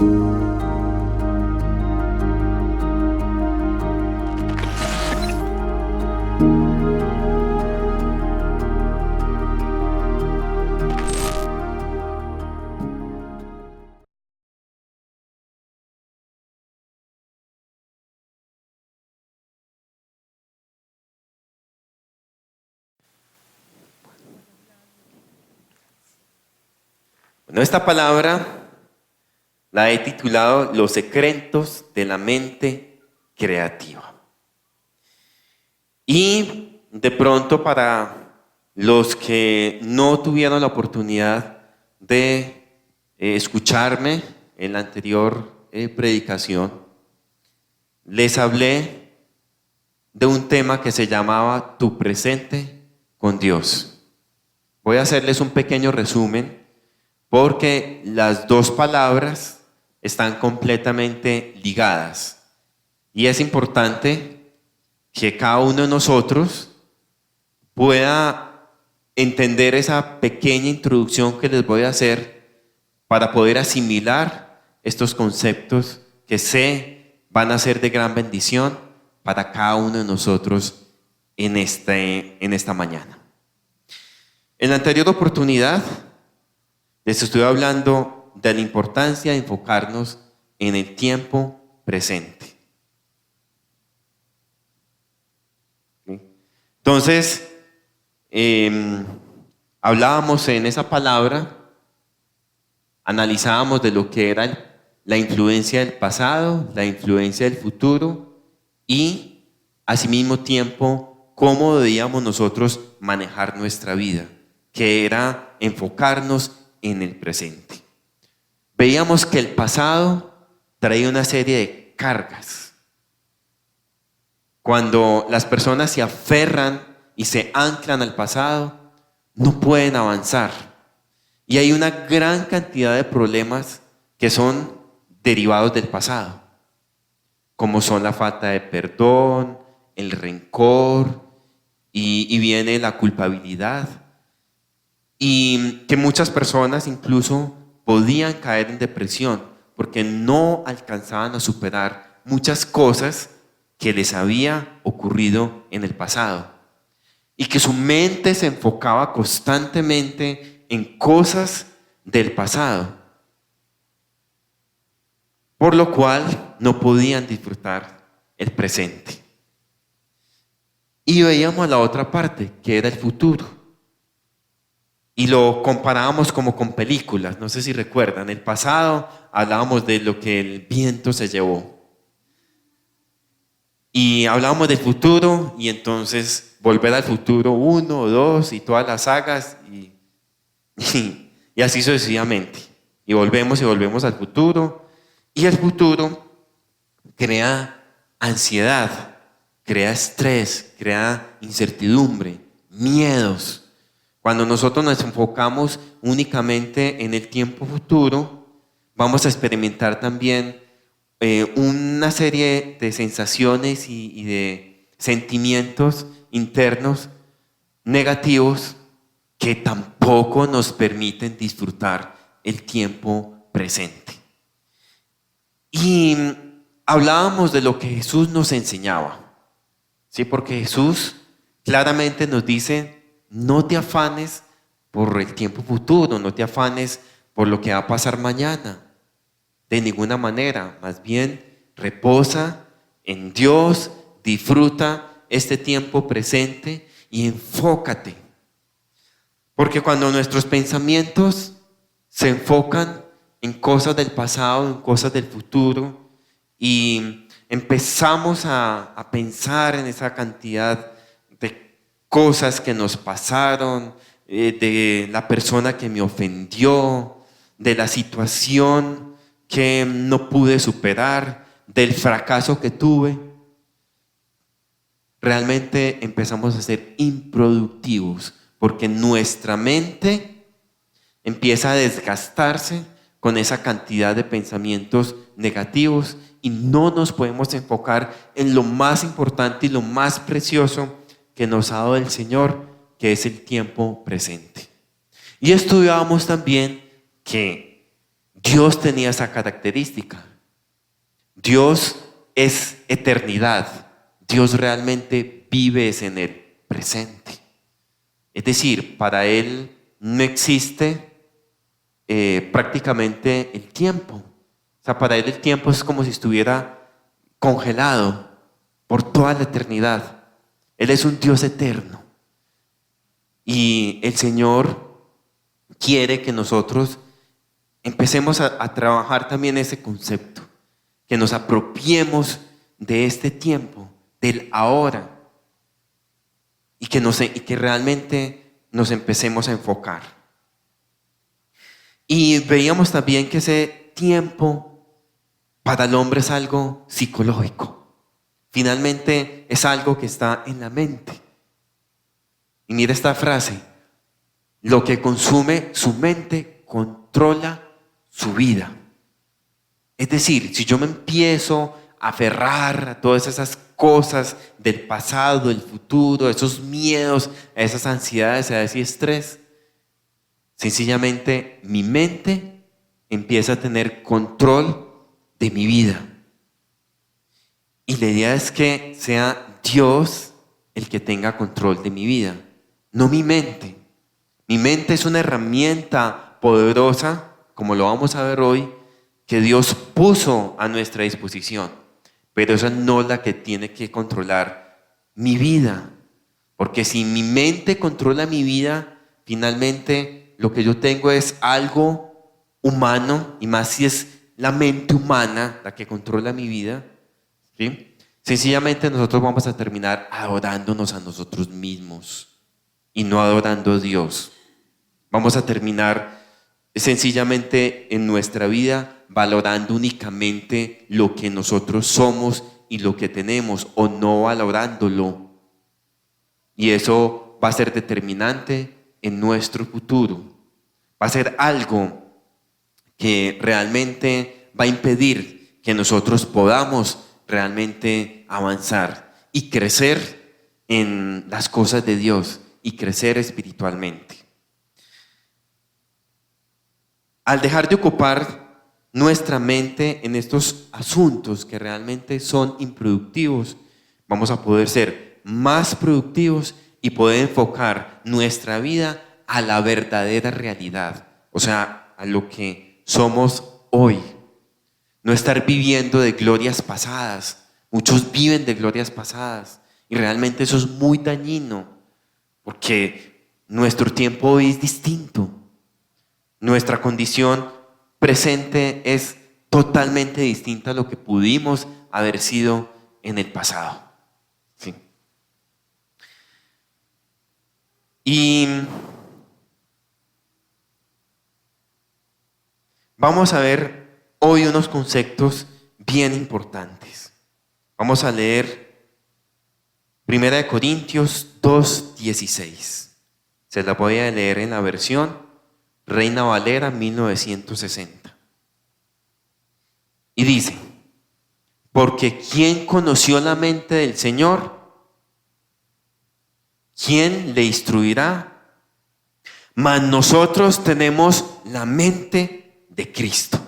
Bueno, esta palabra la he titulado Los secretos de la mente creativa. Y de pronto, para los que no tuvieron la oportunidad de escucharme en la anterior predicación, les hablé de un tema que se llamaba Tu presente con Dios. Voy a hacerles un pequeño resumen, porque las dos palabras están completamente ligadas. Y es importante que cada uno de nosotros pueda entender esa pequeña introducción que les voy a hacer para poder asimilar estos conceptos que sé van a ser de gran bendición para cada uno de nosotros en esta mañana. En la anterior oportunidad les estoy hablando de la importancia de enfocarnos en el tiempo presente. Entonces, hablábamos en esa palabra, analizábamos de lo que era la influencia del pasado, la influencia del futuro y, asimismo tiempo, cómo debíamos nosotros manejar nuestra vida, que era enfocarnos en el presente. Veíamos que el pasado traía una serie de cargas. Cuando las personas se aferran y se anclan al pasado, no pueden avanzar. Y hay una gran cantidad de problemas que son derivados del pasado, como son la falta de perdón, el rencor y viene la culpabilidad. Y que muchas personas incluso podían caer en depresión porque no alcanzaban a superar muchas cosas que les había ocurrido en el pasado. Y que su mente se enfocaba constantemente en cosas del pasado, por lo cual no podían disfrutar el presente. Y veíamos la otra parte, que era el futuro. Y lo comparábamos como con películas, no sé si recuerdan. El pasado hablábamos de lo que el viento se llevó. Y hablábamos del futuro, y entonces Volver al Futuro 1, 2 y todas las sagas, y así sucesivamente. Y volvemos al futuro. Y el futuro crea ansiedad, crea estrés, crea incertidumbre, miedos. Cuando nosotros nos enfocamos únicamente en el tiempo futuro, vamos a experimentar también una serie de sensaciones y de sentimientos internos negativos que tampoco nos permiten disfrutar el tiempo presente. Y hablábamos de lo que Jesús nos enseñaba, ¿sí? Porque Jesús claramente nos dice: no te afanes por el tiempo futuro, no te afanes por lo que va a pasar mañana, de ninguna manera. Más bien, reposa en Dios, disfruta este tiempo presente y enfócate. Porque cuando nuestros pensamientos se enfocan en cosas del pasado, en cosas del futuro, y empezamos a pensar en esa cantidad de cosas que nos pasaron, de la persona que me ofendió, de la situación que no pude superar, del fracaso que tuve, realmente empezamos a ser improductivos, porque nuestra mente empieza a desgastarse con esa cantidad de pensamientos negativos y no nos podemos enfocar en lo más importante y lo más precioso que nos ha dado el Señor, que es el tiempo presente. Y estudiábamos también que Dios tenía esa característica. Dios es eternidad. Dios realmente vive en el presente. Es decir, para Él no existe prácticamente el tiempo. O sea, para Él el tiempo es como si estuviera congelado por toda la eternidad. Él es un Dios eterno. Y el Señor quiere que nosotros empecemos a trabajar también ese concepto, que nos apropiemos de este tiempo, del ahora, y que realmente nos empecemos a enfocar. Y veíamos también que ese tiempo para el hombre es algo psicológico. Finalmente es algo que está en la mente. Y mira esta frase: lo que consume su mente controla su vida. Es decir, si yo me empiezo a aferrar a todas esas cosas del pasado, del futuro, a esos miedos, a esas ansiedades, a ese estrés, sencillamente mi mente empieza a tener control de mi vida. Y la idea es que sea Dios el que tenga control de mi vida, no mi mente. Mi mente es una herramienta poderosa, como lo vamos a ver hoy, que Dios puso a nuestra disposición, pero esa no es la que tiene que controlar mi vida, porque si mi mente controla mi vida, finalmente lo que yo tengo es algo humano, y más si es la mente humana la que controla mi vida, ¿sí? Sencillamente nosotros vamos a terminar adorándonos a nosotros mismos y no adorando a Dios. Vamos a terminar sencillamente en nuestra vida valorando únicamente lo que nosotros somos y lo que tenemos, o no valorándolo. Y eso va a ser determinante en nuestro futuro. Va a ser algo que realmente va a impedir que nosotros podamos realmente avanzar y crecer en las cosas de Dios y crecer espiritualmente. Al dejar de ocupar nuestra mente en estos asuntos que realmente son improductivos, vamos a poder ser más productivos y poder enfocar nuestra vida a la verdadera realidad, o sea, a lo que somos hoy. No estar viviendo de glorias pasadas. Muchos viven de glorias pasadas y realmente eso es muy dañino, porque nuestro tiempo hoy es distinto. Nuestra condición presente es totalmente distinta a lo que pudimos haber sido en el pasado. ¿Sí? Y vamos a ver hoy unos conceptos bien importantes. Vamos a leer 1 Corintios 2:16. Se la voy a leer en la versión Reina Valera 1960. Y dice: porque ¿quién conoció la mente del Señor? ¿Quién le instruirá? Mas nosotros tenemos la mente de Cristo.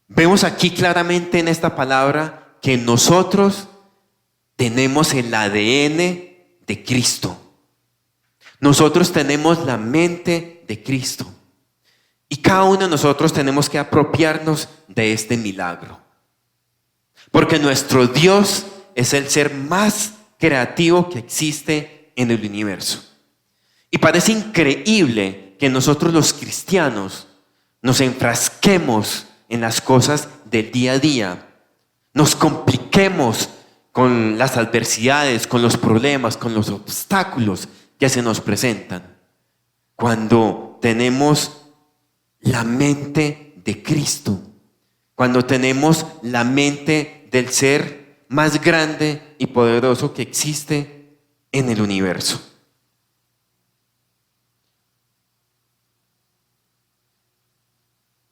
Vemos aquí claramente en esta palabra que nosotros tenemos el ADN de Cristo. Nosotros tenemos la mente de Cristo. Y cada uno de nosotros tenemos que apropiarnos de este milagro. Porque nuestro Dios es el ser más creativo que existe en el universo. Y parece increíble que nosotros los cristianos nos enfrasquemos en las cosas del día a día, nos compliquemos con las adversidades, con los problemas, con los obstáculos que se nos presentan, cuando tenemos la mente de Cristo, cuando tenemos la mente del ser más grande y poderoso que existe en el universo.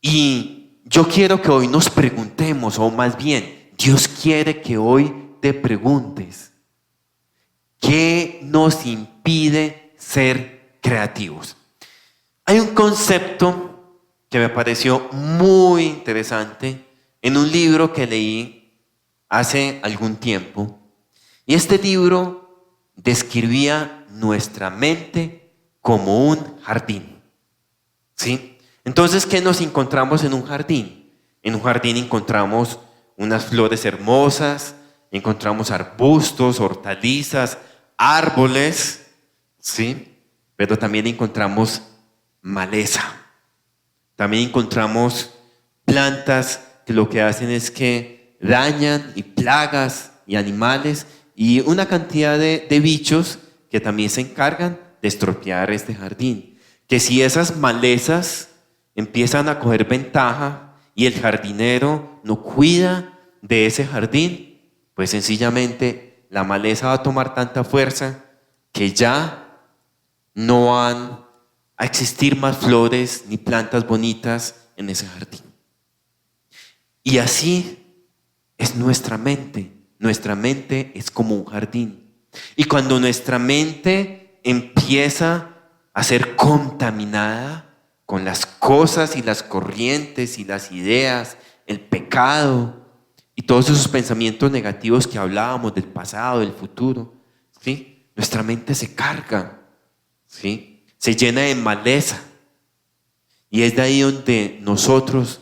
Y yo quiero que hoy nos preguntemos, o más bien, Dios quiere que hoy te preguntes, ¿qué nos impide ser creativos? Hay un concepto que me pareció muy interesante en un libro que leí hace algún tiempo. Y este libro describía nuestra mente como un jardín. ¿Sí? Entonces, ¿qué nos encontramos en un jardín? En un jardín encontramos unas flores hermosas, encontramos arbustos, hortalizas, árboles, ¿sí? Pero también encontramos maleza. También encontramos plantas que lo que hacen es que dañan, y plagas y animales y una cantidad de bichos que también se encargan de estropear este jardín. Que si esas malezas empiezan a coger ventaja y el jardinero no cuida de ese jardín, pues sencillamente la maleza va a tomar tanta fuerza que ya no van a existir más flores ni plantas bonitas en ese jardín. Y así es nuestra mente. Nuestra mente es como un jardín. Y cuando nuestra mente empieza a ser contaminada con las cosas y las corrientes y las ideas, el pecado y todos esos pensamientos negativos que hablábamos del pasado, del futuro, ¿sí? Nuestra mente se carga, ¿sí? Se llena de maleza. Y es de ahí donde nosotros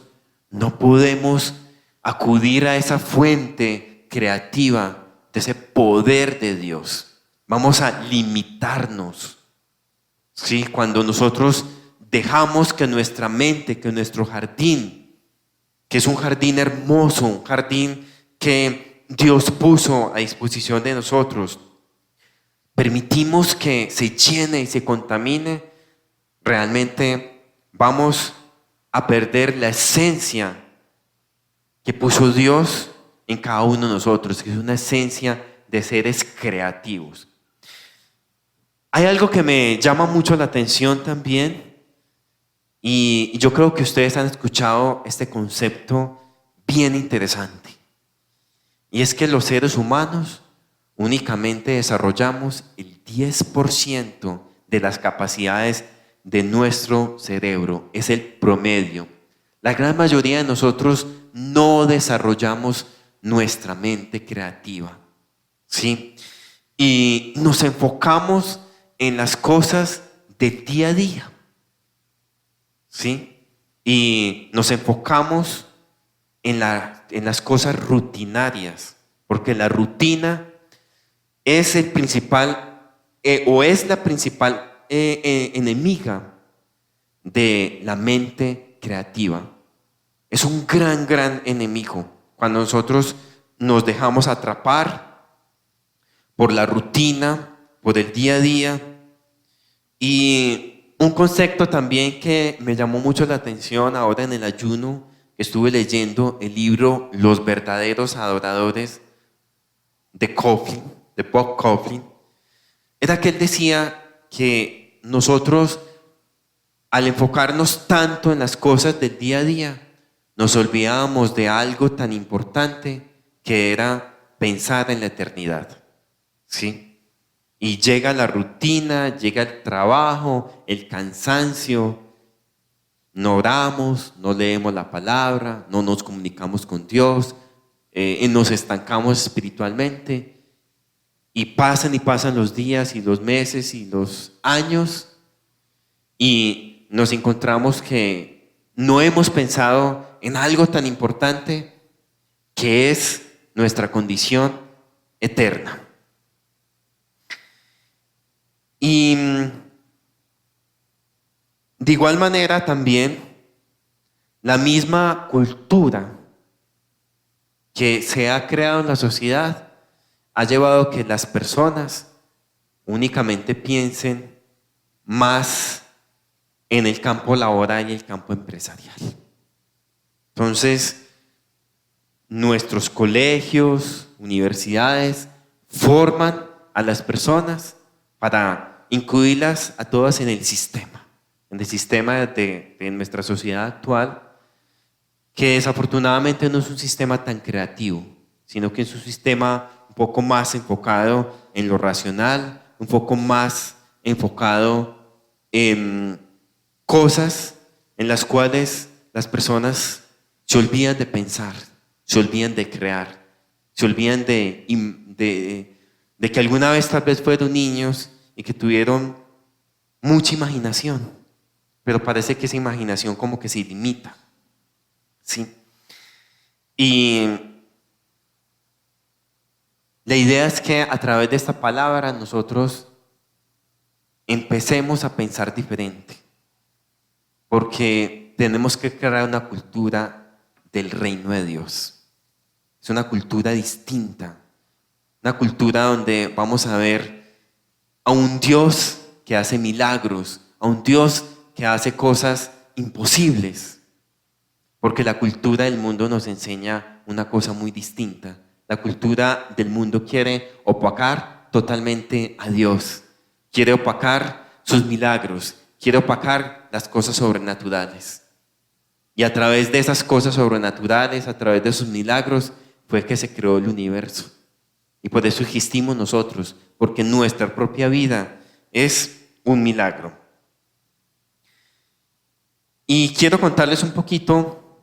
no podemos acudir a esa fuente creativa de ese poder de Dios. Vamos a limitarnos, ¿sí? Cuando nosotros dejamos que nuestra mente, que nuestro jardín, que es un jardín hermoso, un jardín que Dios puso a disposición de nosotros, permitimos que se llene y se contamine, realmente vamos a perder la esencia que puso Dios en cada uno de nosotros, que es una esencia de seres creativos. Hay algo que me llama mucho la atención también, y yo creo que ustedes han escuchado este concepto bien interesante, y es que los seres humanos únicamente desarrollamos el 10% de las capacidades de nuestro cerebro, es el promedio. La gran mayoría de nosotros no desarrollamos nuestra mente creativa, ¿sí? Y nos enfocamos en las cosas del día a día, ¿sí? Y nos enfocamos en las cosas rutinarias, porque la rutina es el principal o es la principal enemiga de la mente creativa. Es un gran enemigo cuando nosotros nos dejamos atrapar por la rutina, por el día a día. Y un concepto también que me llamó mucho la atención ahora en el ayuno, estuve leyendo el libro Los verdaderos adoradores de Bob Kauflin, era que él decía que nosotros, al enfocarnos tanto en las cosas del día a día, nos olvidábamos de algo tan importante que era pensar en la eternidad, ¿sí? Y llega la rutina, llega el trabajo, el cansancio, no oramos, no leemos la palabra, no nos comunicamos con Dios, nos estancamos espiritualmente, y pasan los días y los meses y los años, y nos encontramos que no hemos pensado en algo tan importante que es nuestra condición eterna. Y de igual manera también la misma cultura que se ha creado en la sociedad ha llevado a que las personas únicamente piensen más en el campo laboral y el campo empresarial. Entonces, nuestros colegios, universidades, forman a las personas para incluirlas a todas en el sistema de nuestra sociedad actual, que desafortunadamente no es un sistema tan creativo, sino que es un sistema un poco más enfocado en lo racional, un poco más enfocado en cosas en las cuales las personas se olvidan de pensar, se olvidan de crear, se olvidan de que alguna vez tal vez fueron niños y que tuvieron mucha imaginación, pero parece que esa imaginación como que se limita, ¿sí? Y la idea es que a través de esta palabra nosotros empecemos a pensar diferente, porque tenemos que crear una cultura del reino de Dios. Es una cultura distinta, una cultura donde vamos a ver a un Dios que hace milagros, a un Dios que hace cosas imposibles, porque la cultura del mundo nos enseña una cosa muy distinta. La cultura del mundo quiere opacar totalmente a Dios, quiere opacar sus milagros, quiere opacar las cosas sobrenaturales. Y a través de esas cosas sobrenaturales, a través de sus milagros, fue que se creó el universo. Y por eso existimos nosotros, porque nuestra propia vida es un milagro. Y quiero contarles un poquito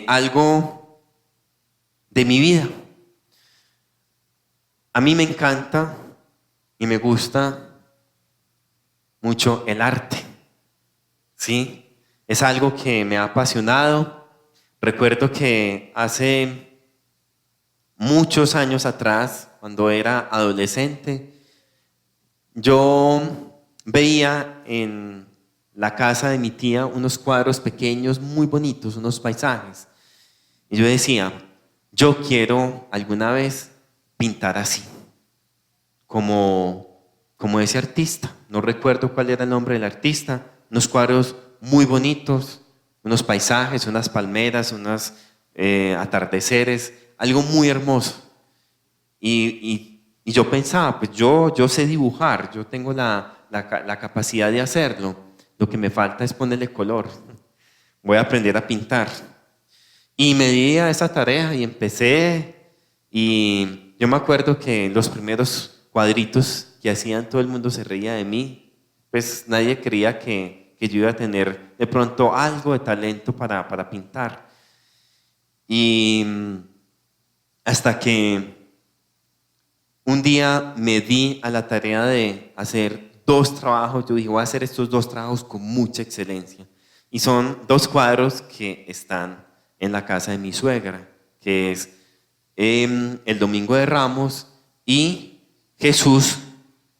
algo de mi vida. A mí me encanta y me gusta mucho el arte, ¿sí? Es algo que me ha apasionado. Recuerdo que hace muchos años atrás, cuando era adolescente, yo veía en la casa de mi tía unos cuadros pequeños muy bonitos, unos paisajes. Y yo decía, yo quiero alguna vez pintar así, como ese artista. No recuerdo cuál era el nombre del artista. Unos cuadros muy bonitos, unos paisajes, unas palmeras, unos atardeceres, algo muy hermoso. Y yo pensaba, pues yo sé dibujar, yo tengo la capacidad de hacerlo. Lo que me falta es ponerle color. Voy a aprender a pintar. Y me di a esa tarea y empecé. Y yo me acuerdo que los primeros cuadritos que hacían, todo el mundo se reía de mí. Pues nadie creía que yo iba a tener de pronto algo de talento para pintar. Y hasta que un día me di a la tarea de hacer 2 trabajos. Yo dije, voy a hacer estos 2 trabajos con mucha excelencia. Y son 2 cuadros que están en la casa de mi suegra, que es el Domingo de Ramos y Jesús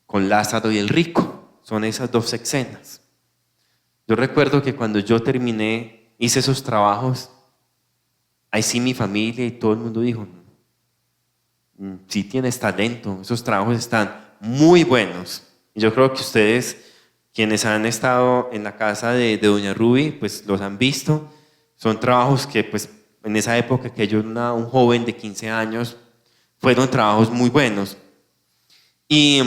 con Lázaro y el rico. Son esas 2 escenas. Yo recuerdo que cuando yo terminé, hice esos trabajos, ahí sí mi familia y todo el mundo dijo, sí tienes talento, esos trabajos están muy buenos. Y yo creo que ustedes, quienes han estado en la casa de Doña Ruby, pues los han visto. Son trabajos que pues en esa época que yo era un joven de 15 años, fueron trabajos muy buenos. Y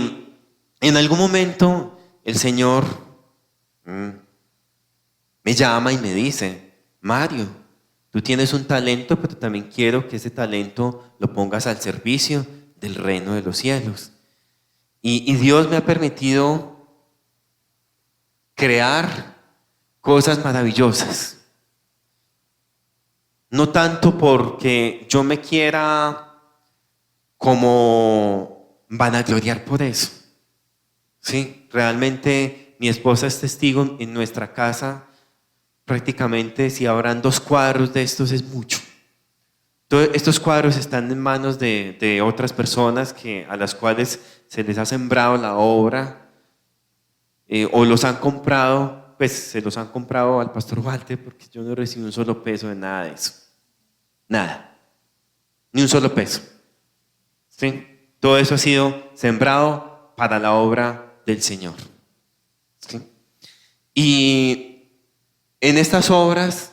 en algún momento el Señor me llama y me dice, Mario, tú tienes un talento, pero también quiero que ese talento lo pongas al servicio del reino de los cielos. Y Dios me ha permitido crear cosas maravillosas. No tanto porque yo me quiera como vanagloriar por eso. Sí, realmente mi esposa es testigo en nuestra casa. Prácticamente si habrán 2 cuadros de estos es mucho. Todos estos cuadros están en manos de otras personas a las cuales se les ha sembrado la obra o los han comprado, pues se los han comprado al pastor Walter, porque yo no recibí un solo peso de nada de eso. Nada. Ni un solo peso. ¿Sí? Todo eso ha sido sembrado para la obra del Señor. ¿Sí? Y en estas obras,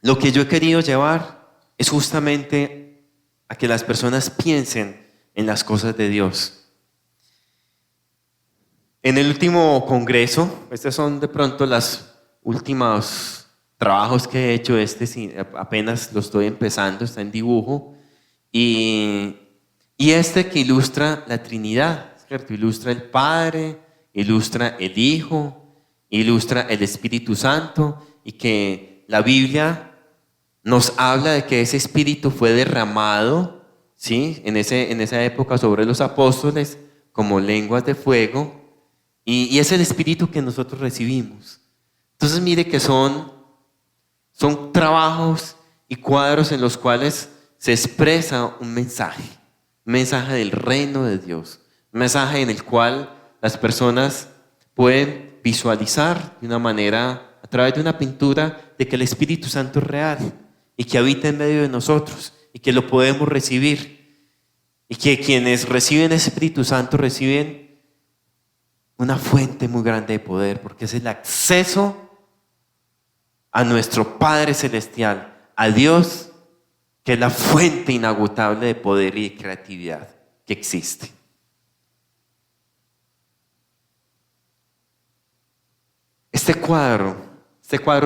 lo que yo he querido llevar es justamente a que las personas piensen en las cosas de Dios. En el último congreso, estos son de pronto los últimos trabajos que he hecho, apenas lo estoy empezando, está en dibujo, y este que ilustra la Trinidad, ¿cierto? Ilustra el Padre, ilustra el Hijo, ilustra el Espíritu Santo y que la Biblia nos habla de que ese Espíritu fue derramado, ¿sí? En esa época sobre los apóstoles como lenguas de fuego y es el Espíritu que nosotros recibimos. Entonces mire que son trabajos y cuadros en los cuales se expresa un mensaje del reino de Dios, un mensaje en el cual las personas pueden visualizar de una manera, a través de una pintura, de que el Espíritu Santo es real y que habita en medio de nosotros y que lo podemos recibir y que quienes reciben ese Espíritu Santo reciben una fuente muy grande de poder, porque es el acceso a nuestro Padre Celestial, a Dios, que es la fuente inagotable de poder y de creatividad que existe. Este cuadro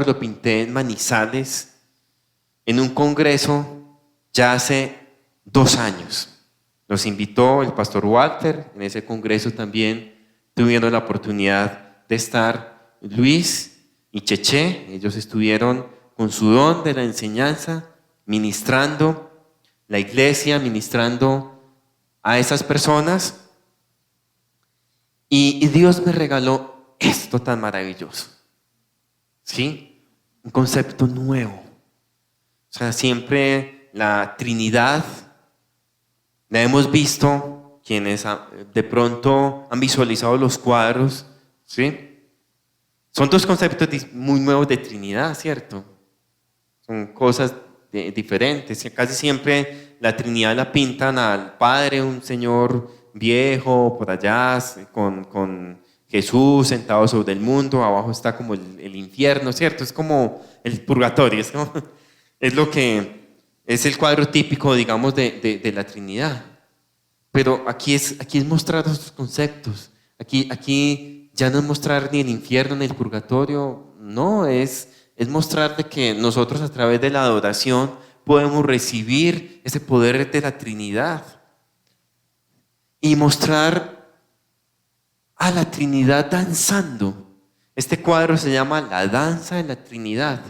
lo pinté en Manizales, en un congreso ya hace 2 años. Nos invitó el pastor Walter, en ese congreso también tuvieron la oportunidad de estar Luis y Cheche. Ellos estuvieron con su don de la enseñanza, ministrando la iglesia, ministrando a esas personas. Y Dios me regaló esto tan maravilloso, ¿sí? Un concepto nuevo. O sea, siempre la Trinidad la hemos visto, quienes de pronto han visualizado los cuadros, ¿sí? Son 2 conceptos muy nuevos de Trinidad, ¿cierto? Son cosas diferentes. Casi siempre la Trinidad la pintan al Padre, un Señor viejo por allá, con Jesús sentado sobre el mundo, abajo está como el infierno, ¿cierto? Es como el purgatorio, es lo que es el cuadro típico, digamos, de la Trinidad. Pero aquí es mostrar estos conceptos. Aquí ya no es mostrar ni el infierno ni el purgatorio, no, es mostrar de que nosotros a través de la adoración podemos recibir ese poder de la Trinidad y mostrar a la Trinidad danzando. Este cuadro se llama La danza de la Trinidad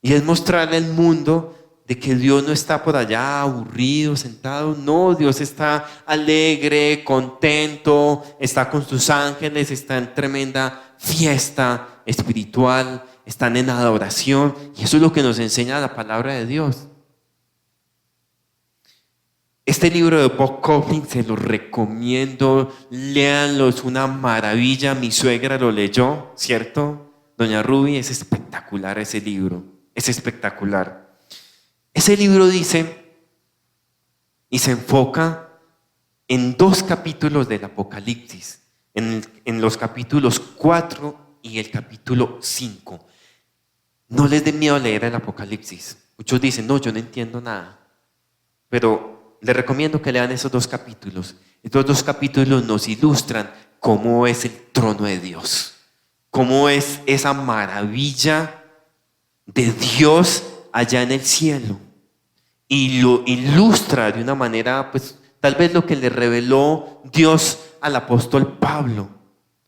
y es mostrarle al mundo de que Dios no está por allá aburrido, sentado. No, Dios está alegre, contento, está con sus ángeles, está en tremenda fiesta espiritual, están en adoración, y eso es lo que nos enseña la palabra de Dios. Este libro de Bob Kauflin se lo recomiendo, léanlo, es una maravilla. Mi suegra lo leyó, ¿cierto? Doña Ruby, es espectacular ese libro, es espectacular. Ese libro dice y se enfoca en 2 capítulos del Apocalipsis, en los capítulos 4 y el capítulo 5. No les dé miedo leer el Apocalipsis. Muchos dicen, no, yo no entiendo nada. Pero les recomiendo que lean esos 2 capítulos. Estos 2 capítulos nos ilustran cómo es el trono de Dios, cómo es esa maravilla de Dios allá en el cielo, y lo ilustra de una manera, pues tal vez lo que le reveló Dios al apóstol Pablo,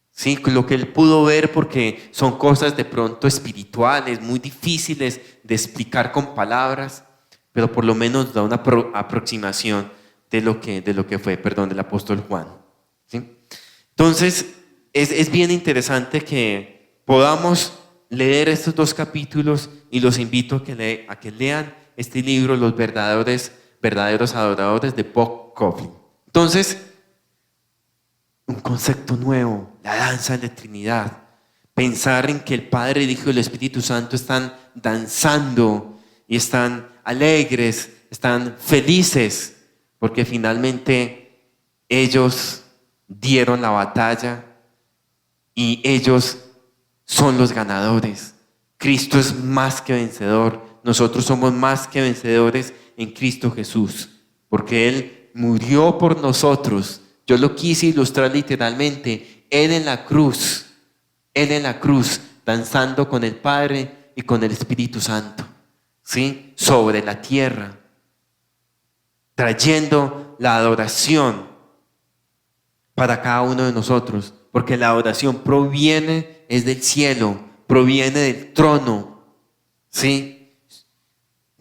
¿sí? Lo que él pudo ver, porque son cosas de pronto espirituales, muy difíciles de explicar con palabras, pero por lo menos da una aproximación de lo que fue, del apóstol Juan, ¿sí? Entonces es bien interesante que podamos leer estos 2 capítulos, y los invito a que lean este libro, Los verdaderos adoradores, de Bob Kauflin. Entonces, un concepto nuevo, la danza de la Trinidad. Pensar en que el Padre, el Hijo y el Espíritu Santo están danzando y están alegres, están felices, porque finalmente ellos dieron la batalla y ellos son los ganadores. Cristo es más que vencedor. Nosotros somos más que vencedores en Cristo Jesús, porque Él murió por nosotros. Yo lo quise ilustrar literalmente. Él en la cruz, danzando con el Padre y con el Espíritu Santo, ¿sí? Sobre la tierra, trayendo la adoración para cada uno de nosotros, porque la adoración proviene es del cielo, proviene del trono, ¿sí?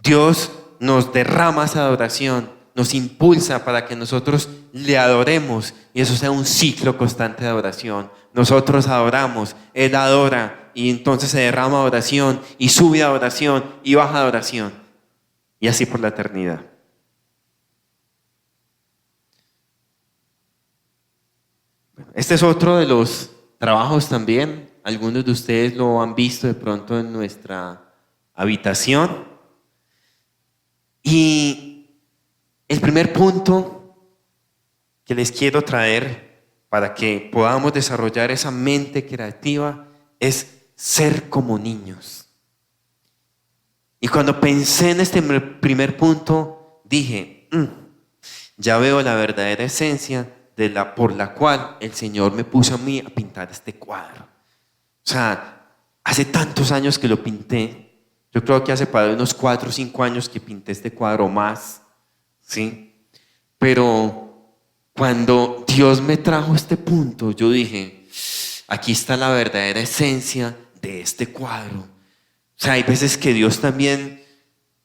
Dios nos derrama esa adoración, nos impulsa para que nosotros le adoremos y eso sea un ciclo constante de adoración. Nosotros adoramos, Él adora y entonces se derrama adoración y sube adoración y baja adoración y así por la eternidad. Este es otro de los trabajos también. Algunos de ustedes lo han visto de pronto en nuestra habitación. Y el primer punto que les quiero traer para que podamos desarrollar esa mente creativa es ser como niños. Y cuando pensé en este primer punto, dije, ya veo la verdadera esencia por la cual el Señor me puso a mí a pintar este cuadro. O sea, hace tantos años que lo pinté. Yo creo que hace para unos 4 o 5 años que pinté este cuadro más, ¿sí? Pero cuando Dios me trajo este punto, yo dije, aquí está la verdadera esencia de este cuadro. O sea, hay veces que Dios también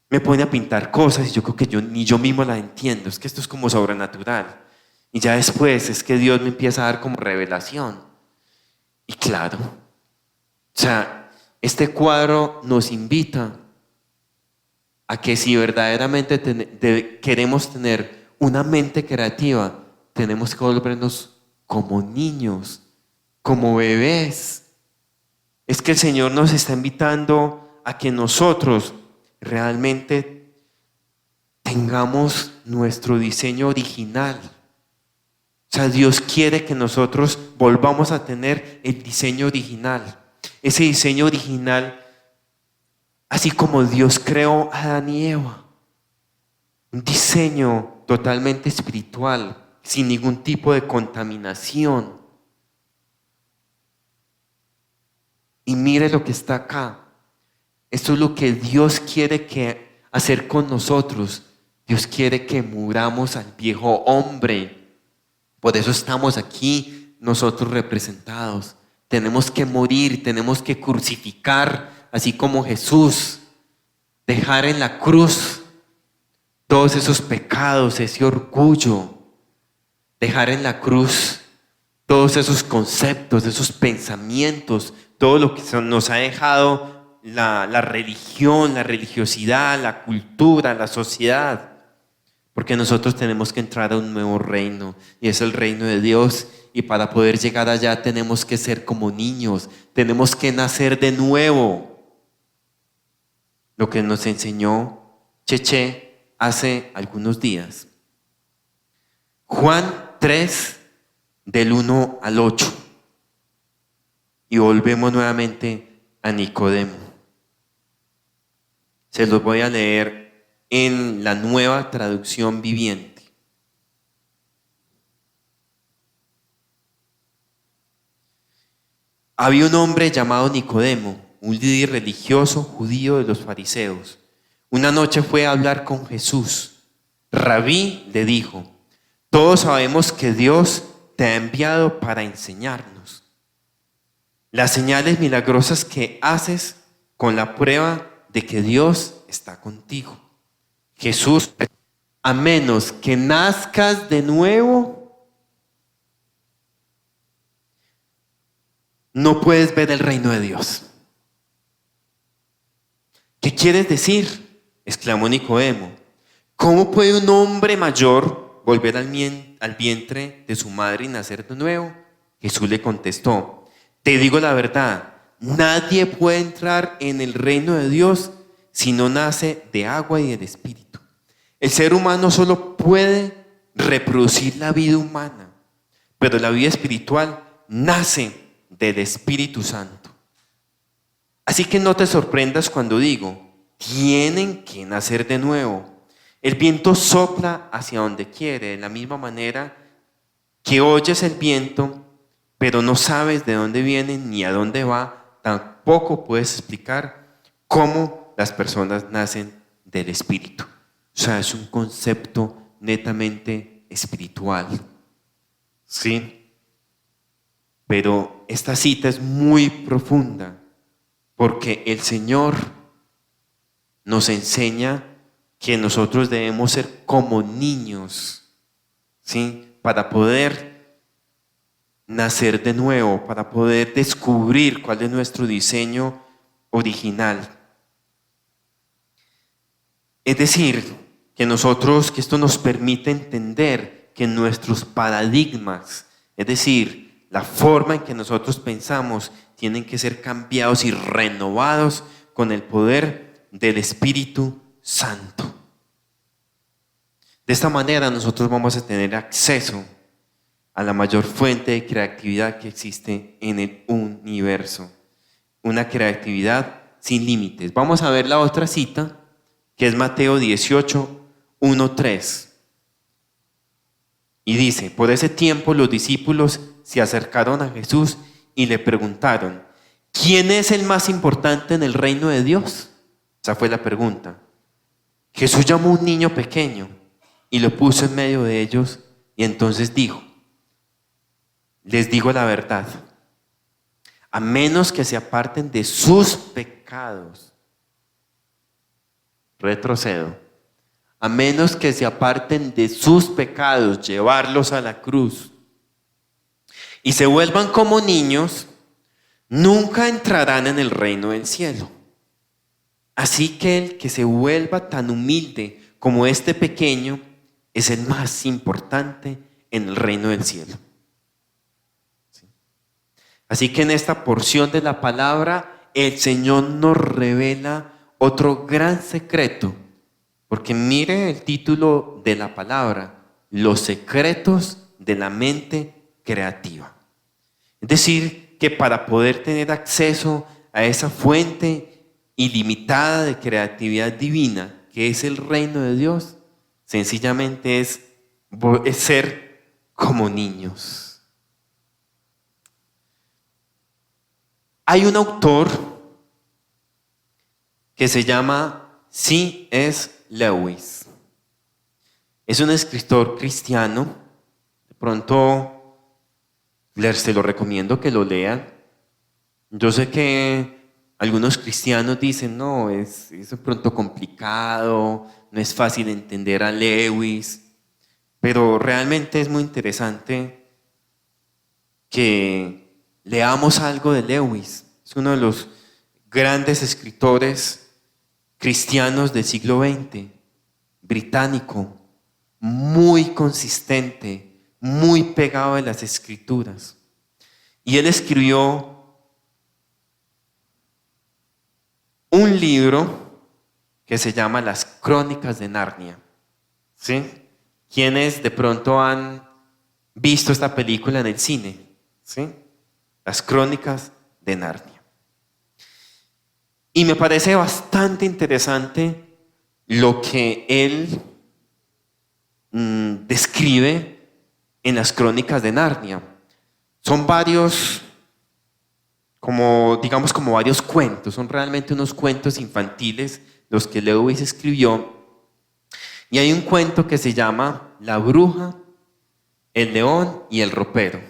me pone a pintar cosas y yo creo que ni yo mismo las entiendo. Es que esto es como sobrenatural. Y ya después es que Dios me empieza a dar como revelación. Y claro, o sea, este cuadro nos invita a que si verdaderamente queremos tener una mente creativa, tenemos que volvernos como niños, como bebés. Es que el Señor nos está invitando a que nosotros realmente tengamos nuestro diseño original. O sea, Dios quiere que nosotros volvamos a tener el diseño original. Ese diseño original, así como Dios creó a Adán y Eva. Un diseño totalmente espiritual, sin ningún tipo de contaminación. Y mire lo que está acá. Esto es lo que Dios quiere hacer con nosotros. Dios quiere que muramos al viejo hombre. Por eso estamos aquí nosotros representados. Tenemos que morir, tenemos que crucificar, así como Jesús, dejar en la cruz todos esos pecados, ese orgullo, dejar en la cruz todos esos conceptos, esos pensamientos, todo lo que nos ha dejado la religión, la religiosidad, la cultura, la sociedad. Porque nosotros tenemos que entrar a un nuevo reino y es el reino de Dios. Y para poder llegar allá tenemos que ser como niños, tenemos que nacer de nuevo. Lo que nos enseñó Cheche hace algunos días. Juan 3, del 1 al 8. Y volvemos nuevamente a Nicodemo. Se los voy a leer en la Nueva Traducción Viviente. Había un hombre llamado Nicodemo, un líder religioso judío de los fariseos. Una noche fue a hablar con Jesús. Rabí, le dijo, todos sabemos que Dios te ha enviado para enseñarnos. Las señales milagrosas que haces con la prueba de que Dios está contigo. Jesús, a menos que nazcas de nuevo, no puedes ver el reino de Dios. ¿Qué quieres decir?, exclamó Nicodemo. ¿Cómo puede un hombre mayor volver al vientre de su madre y nacer de nuevo? Jesús le contestó, te digo la verdad, nadie puede entrar en el reino de Dios si no nace de agua y del Espíritu. El ser humano solo puede reproducir la vida humana, pero la vida espiritual nace del Espíritu Santo. Así que no te sorprendas cuando digo, tienen que nacer de nuevo. El viento sopla hacia donde quiere, de la misma manera que oyes el viento, pero no sabes de dónde viene ni a dónde va, tampoco puedes explicar cómo las personas nacen del Espíritu. O sea, es un concepto netamente espiritual. ¿Sí? Pero esta cita es muy profunda porque el Señor nos enseña que nosotros debemos ser como niños, ¿sí? Para poder nacer de nuevo, para poder descubrir cuál es nuestro diseño original. Es decir, que esto nos permite entender que nuestros paradigmas, es decir, la forma en que nosotros pensamos, tienen que ser cambiados y renovados con el poder del Espíritu Santo. De esta manera nosotros vamos a tener acceso a la mayor fuente de creatividad que existe en el universo. Una creatividad sin límites. Vamos a ver la otra cita, que es Mateo 18, 1, 3. Y dice: por ese tiempo los discípulos se acercaron a Jesús y le preguntaron: ¿quién es el más importante en el reino de Dios? Esa fue la pregunta. Jesús llamó a un niño pequeño y lo puso en medio de ellos y entonces dijo: les digo la verdad, a menos que se aparten de sus pecados, retrocedo, a menos que se aparten de sus pecados, llevarlos a la cruz, y se vuelvan como niños, nunca entrarán en el reino del cielo. Así que el que se vuelva tan humilde como este pequeño es el más importante en el reino del cielo. Así que en esta porción de la palabra, el Señor nos revela otro gran secreto, porque mire el título de la palabra: los secretos de la mente creativa. Es decir, que para poder tener acceso a esa fuente ilimitada de creatividad divina, que es el reino de Dios, sencillamente es ser como niños. Hay un autor que se llama C.S. Lewis. Es un escritor cristiano. De pronto se lo recomiendo que lo lean. Yo sé que algunos cristianos dicen: no, es de pronto complicado, no es fácil entender a Lewis, pero realmente es muy interesante que leamos algo de Lewis. Es uno de los grandes escritores cristianos del siglo XX, británico, muy consistente, muy pegado a las escrituras. Y él escribió un libro que se llama Las Crónicas de Narnia. ¿Sí? ¿Quiénes de pronto han visto esta película en el cine? ¿Sí? Las Crónicas de Narnia. Y me parece bastante interesante lo que él describe en las Crónicas de Narnia. Son varios, como varios cuentos, son realmente unos cuentos infantiles los que Lewis escribió. Y hay un cuento que se llama La bruja, el león y el ropero.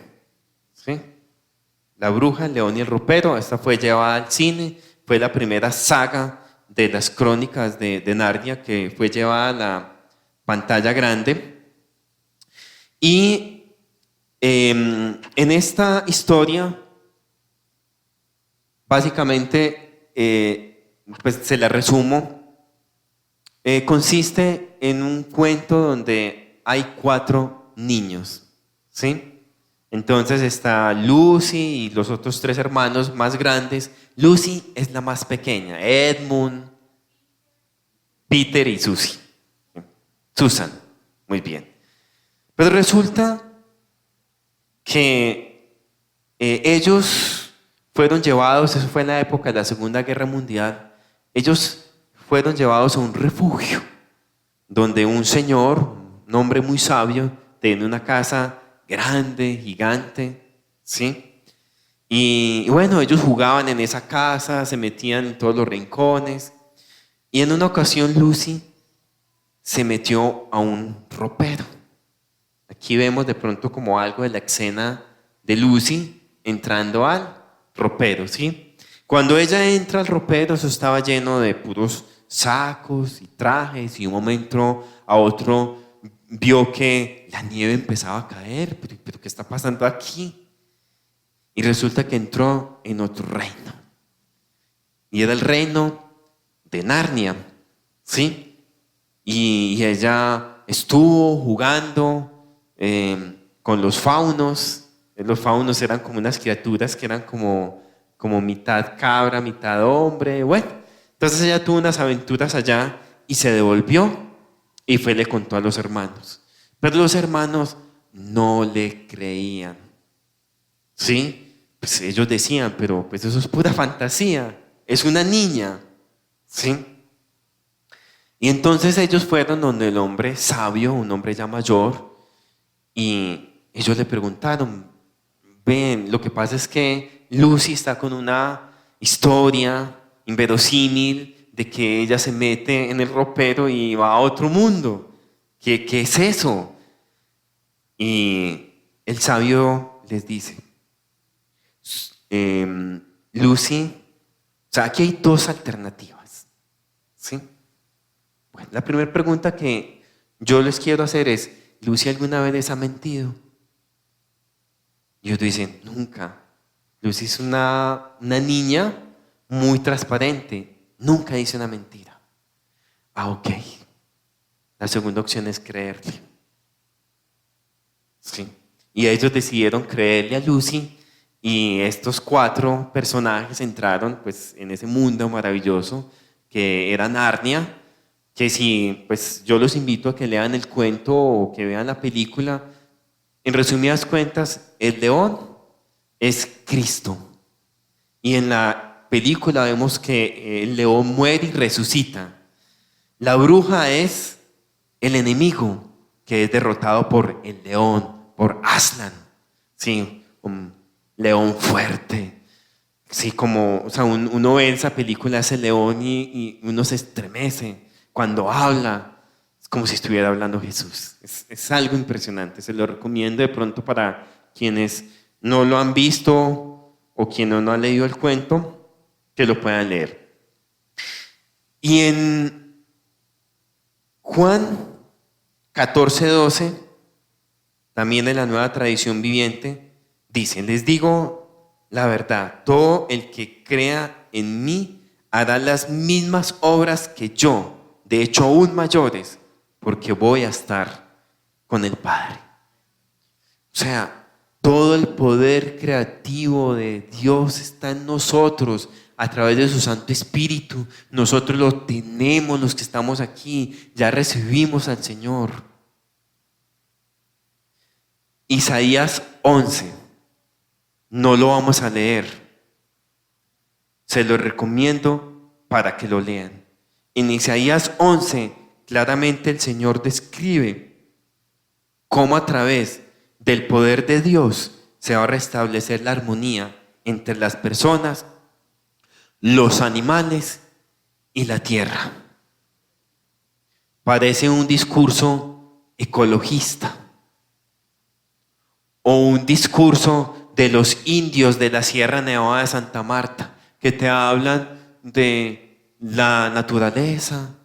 ¿Sí? La bruja, el león y el ropero. Esta fue llevada al cine, fue la primera saga de las Crónicas de Narnia que fue llevada a la pantalla grande. Y en esta historia, básicamente, pues se la resumo, consiste en un cuento donde hay 4 niños, ¿sí? Entonces está Lucy y los otros 3 hermanos más grandes. Lucy es la más pequeña, Edmund, Peter y Susan, muy bien. Pero resulta que ellos fueron llevados, eso fue en la época de la Segunda Guerra Mundial, ellos fueron llevados a un refugio donde un señor, un hombre muy sabio, tenía una casa grande, gigante, ¿sí? Y bueno, ellos jugaban en esa casa, se metían en todos los rincones. Y en una ocasión Lucy se metió a un ropero. Aquí vemos de pronto como algo de la escena de Lucy entrando al ropero, ¿sí? Cuando ella entra al ropero, eso estaba lleno de puros sacos y trajes, y de un momento a otro vio que la nieve empezaba a caer. ¿Pero qué está pasando aquí? Y resulta que entró en otro reino. Y era el reino de Narnia, ¿sí? Y ella estuvo jugando con los faunos. Los faunos eran como unas criaturas que eran como mitad cabra, mitad hombre. Bueno, entonces ella tuvo unas aventuras allá y se devolvió y le contó a los hermanos. Pero los hermanos no le creían, ¿sí? Pues ellos decían, pero pues eso es pura fantasía, es una niña, ¿sí? Y entonces ellos fueron donde el hombre sabio, un hombre ya mayor, y ellos le preguntaron, ven, lo que pasa es que Lucy está con una historia inverosímil de que ella se mete en el ropero y va a otro mundo. ¿Qué es eso? Y el sabio les dice, Lucy, o sea, aquí hay dos alternativas, ¿sí? Bueno, la primera pregunta que yo les quiero hacer es, ¿Lucy alguna vez les ha mentido? Y ellos dicen, nunca. Lucy es una niña muy transparente, nunca dice una mentira. Ah, ok. La segunda opción es creerle. Sí. Y ellos decidieron creerle a Lucy, y estos 4 personajes entraron pues en ese mundo maravilloso que era Narnia, que si pues yo los invito a que lean el cuento o que vean la película. En resumidas cuentas, el león es Cristo, y en la película vemos que el león muere y resucita. La bruja es el enemigo que es derrotado por el león, por Aslan, sí, un león fuerte. Sí, como, o sea, uno ve en esa película ese león y uno se estremece cuando habla. Es como si estuviera hablando Jesús. Es algo impresionante. Se lo recomiendo de pronto para quienes no lo han visto o quienes no han leído el cuento, que lo puedan leer. Y en Juan 14:12, también en la Nueva Tradición Viviente, dice, les digo la verdad, todo el que crea en mí hará las mismas obras que yo, de hecho aún mayores, porque voy a estar con el Padre. O sea, todo el poder creativo de Dios está en nosotros a través de su Santo Espíritu. Nosotros lo tenemos, los que estamos aquí, ya recibimos al Señor. Isaías 11, no lo vamos a leer, se lo recomiendo para que lo lean. En Isaías 11, claramente el Señor describe cómo a través del poder de Dios se va a restablecer la armonía entre las personas, los animales y la tierra. Parece un discurso ecologista o un discurso de los indios de la Sierra Nevada de Santa Marta, que te hablan de la naturaleza,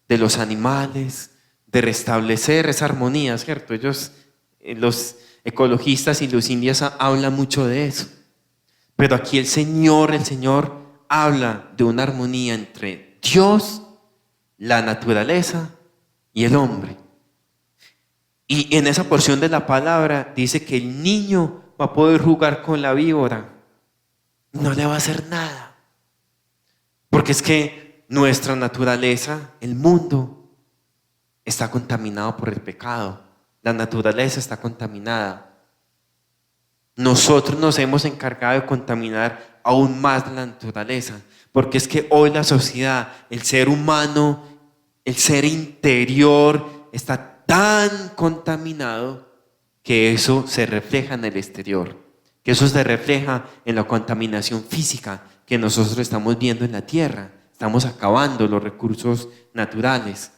de los animales, de restablecer esa armonía, ¿cierto? Ellos, los ecologistas y los indios hablan mucho de eso. Pero aquí el Señor habla de una armonía entre Dios, la naturaleza y el hombre. Y en esa porción de la palabra dice que el niño va a poder jugar con la víbora. No le va a hacer nada. Porque es que nuestra naturaleza, el mundo, está contaminado por el pecado. La naturaleza está contaminada. Nosotros nos hemos encargado de contaminar aún más la naturaleza. Porque es que hoy la sociedad, el ser humano, el ser interior está tan contaminado que eso se refleja en el exterior, que eso se refleja en la contaminación física que nosotros estamos viendo en la tierra. Estamos acabando los recursos naturales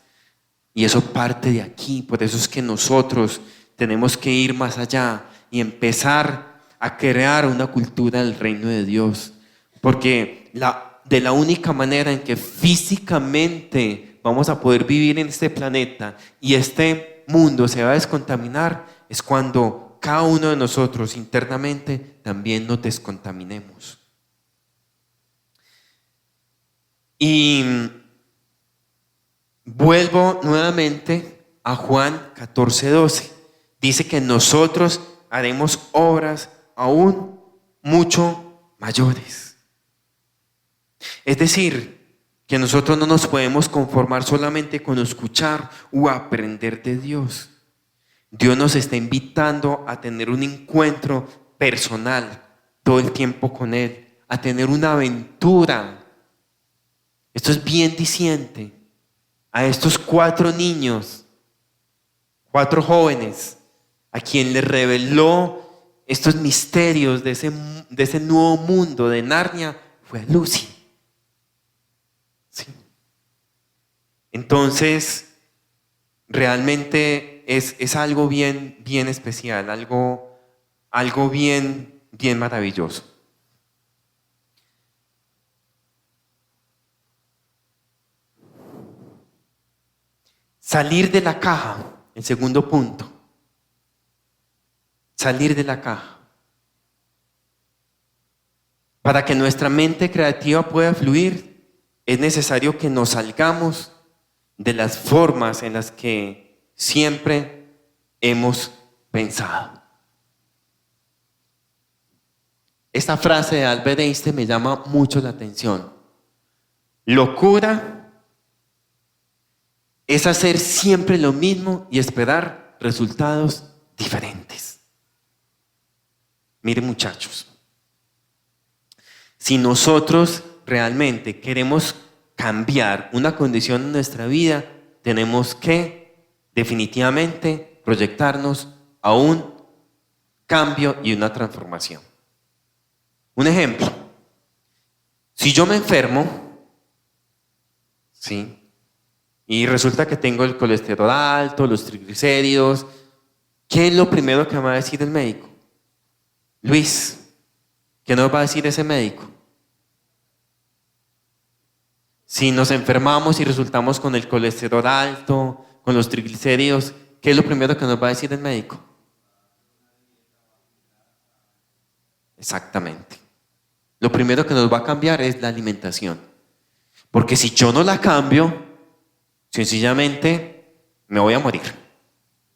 y eso parte de aquí. Por eso es que nosotros tenemos que ir más allá y empezar a crear una cultura del reino de Dios. Porque de la única manera en que físicamente vamos a poder vivir en este planeta y este mundo se va a descontaminar es cuando cada uno de nosotros internamente también nos descontaminemos. Y vuelvo nuevamente a Juan 14:12. Dice que nosotros haremos obras aún mucho mayores. Es decir, que nosotros no nos podemos conformar solamente con escuchar o aprender de Dios. Dios nos está invitando a tener un encuentro personal todo el tiempo con Él, a tener una aventura. Esto es bien diciente. A estos 4 niños, 4 jóvenes, a quien les reveló estos misterios de ese nuevo mundo de Narnia, fue a Lucy. ¿Sí? Entonces, realmente es algo bien, bien especial, algo bien, bien maravilloso. Salir de la caja, el segundo punto. Salir de la caja. Para que nuestra mente creativa pueda fluir, es necesario que nos salgamos de las formas en las que siempre hemos pensado. Esta frase de Albert Einstein me llama mucho la atención. Locura es hacer siempre lo mismo y esperar resultados diferentes. Miren, muchachos, si nosotros realmente queremos cambiar una condición en nuestra vida, tenemos que definitivamente proyectarnos a un cambio y una transformación. Un ejemplo, si yo me enfermo, ¿sí?, y resulta que tengo el colesterol alto, los triglicéridos, ¿qué es lo primero que me va a decir el médico? Luis, ¿qué nos va a decir ese médico? Si nos enfermamos y resultamos con el colesterol alto, con los triglicéridos, ¿qué es lo primero que nos va a decir el médico? Exactamente. Lo primero que nos va a cambiar es la alimentación. Porque si yo no la cambio, sencillamente me voy a morir.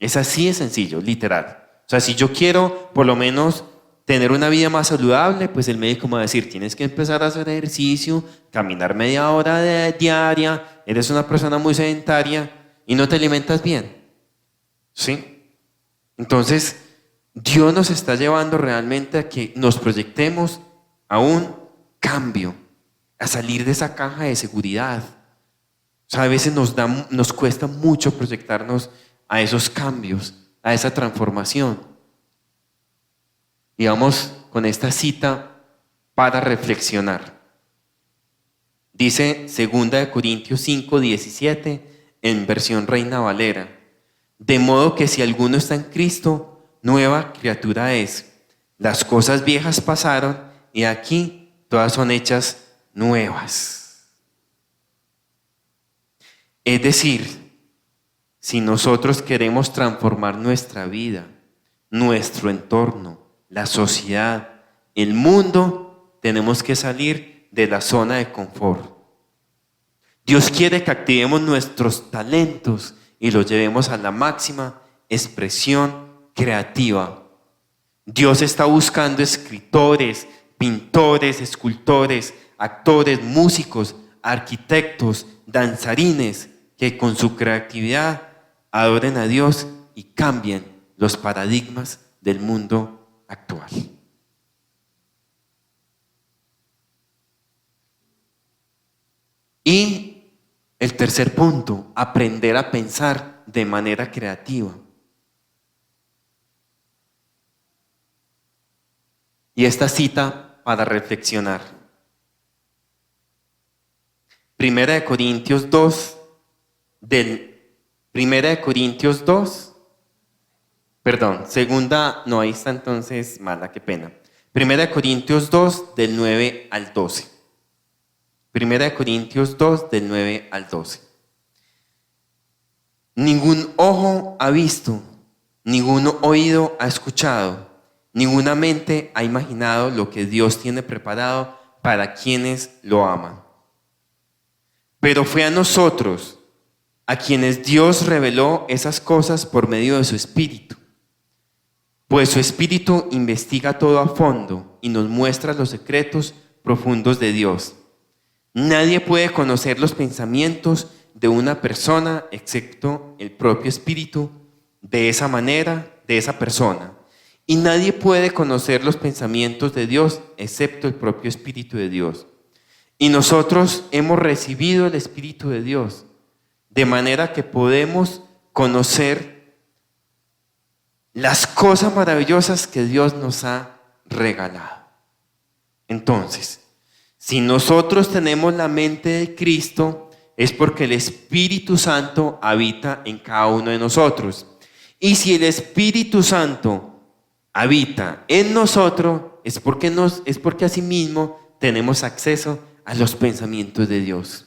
Es así de sencillo, literal. O sea, si yo quiero por lo menos tener una vida más saludable, pues el médico me va a decir, tienes que empezar a hacer ejercicio, caminar media hora diaria, eres una persona muy sedentaria y no te alimentas bien. ¿Sí? Entonces, Dios nos está llevando realmente a que nos proyectemos a un cambio, a salir de esa caja de seguridad. O sea, a veces nos cuesta mucho proyectarnos a esos cambios, a esa transformación. Y vamos con esta cita para reflexionar. Dice 2 Corintios 5:17 en versión Reina Valera. De modo que si alguno está en Cristo, nueva criatura es. Las cosas viejas pasaron y aquí todas son hechas nuevas. Es decir, si nosotros queremos transformar nuestra vida, nuestro entorno, la sociedad, el mundo, tenemos que salir de la zona de confort. Dios quiere que activemos nuestros talentos y los llevemos a la máxima expresión creativa. Dios está buscando escritores, pintores, escultores, actores, músicos, arquitectos, danzarines, que con su creatividad adoren a Dios y cambien los paradigmas del mundo actual. Y el tercer punto, aprender a pensar de manera creativa. Y esta cita para reflexionar. 1 Corintios 2, segunda, no, ahí está entonces mala, qué pena. Primera de Corintios 2, del 9 al 12. Primera de Corintios 2, del 9 al 12. Ningún ojo ha visto, ningún oído ha escuchado, ninguna mente ha imaginado lo que Dios tiene preparado para quienes lo aman. Pero fue a nosotros a quienes Dios reveló esas cosas por medio de su Espíritu. Pues su Espíritu investiga todo a fondo y nos muestra los secretos profundos de Dios. Nadie puede conocer los pensamientos de una persona excepto el propio Espíritu de esa manera, de esa persona. Y nadie puede conocer los pensamientos de Dios excepto el propio Espíritu de Dios. Y nosotros hemos recibido el Espíritu de Dios, de manera que podemos conocer las cosas maravillosas que Dios nos ha regalado. Entonces, si nosotros tenemos la mente de Cristo, es porque el Espíritu Santo habita en cada uno de nosotros. Y si el Espíritu Santo habita en nosotros, es porque asimismo tenemos acceso a los pensamientos de Dios.